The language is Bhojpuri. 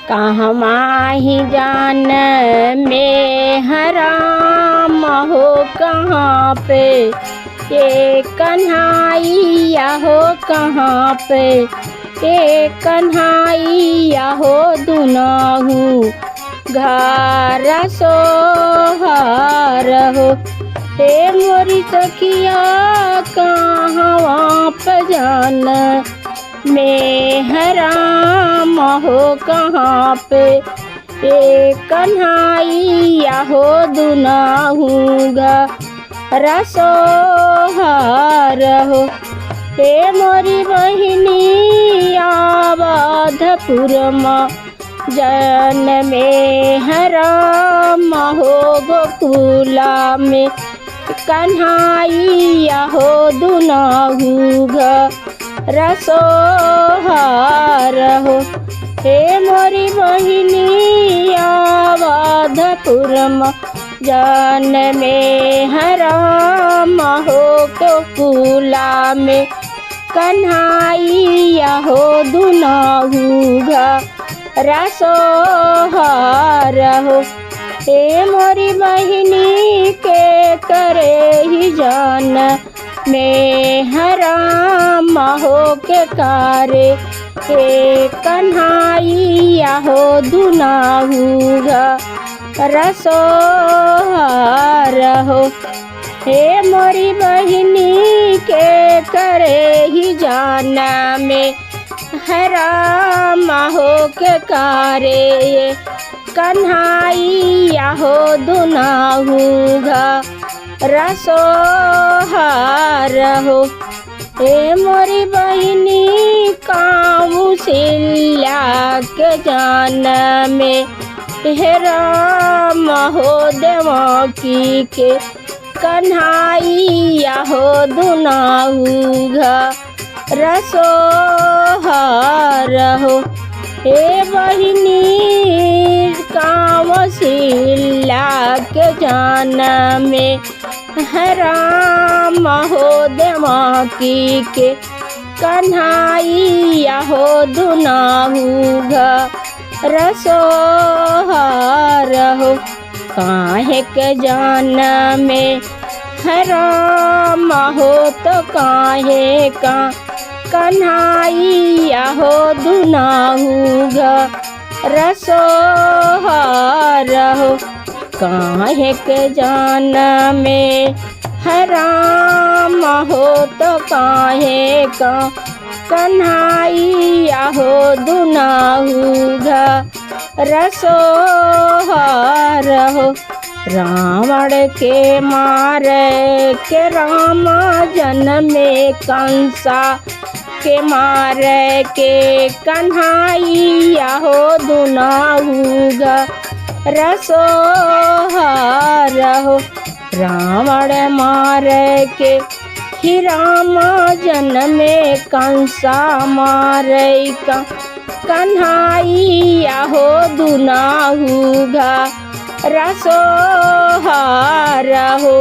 कहवा ही जान में हराम हो कहाँ पे ये कन्हैया हो कहाँ पे ये कन्हैया हो दुनाहु घर सोहर हो। हे मोरी सखिया कहवा पे जान में हराम हो कहाँ पे ये कन्हैया हो दुनाहु घर सोहर हो। हे मोरी बहिनी अवधपुर जन में हराम हो गोकुला में कन्हैया हो दुनाहु घर सोहर हो। हे मोरी बहिनी अवधपुर जन में हराम हो गोकुला में कन्हैया हो दुनाहु घर सोहर हो। हे मोरी बहिनी के करे ही जान में हराम हो के कारे हे कन्हैया हो दुनाहु घर सोहर हो। हे मोरी बहिनी के करे ही जाना में हराम हो के कारे कन्हैया हो दुनाहु घर सोहर हो। हे मोरी बहिनी कौशल्या के जान में हराम हो देवकी के कन्हैया हो दुनाहु घर सोहर हो। हे बहिनी कौशल्या के जान में हराम हो देवकी के कन्हैया हो दुनाहु घर सोहर हो। काहे के जान में हराम हो तो काहे का कन्हैया हो दुनाहु घर सोहर हो। काहे के जान में हराम हो तो काहे का कन्हैया हो दुनाहु घर सोहर हो। रावण के मारे के राम जन्मे कंसा के मारे के कन्हैया हो दुनाहु घर सोहर हो। रावण मारे के ही राम जन्मे कंसा मारे का कन्हैया हो दुनाहु घर सोहर हो।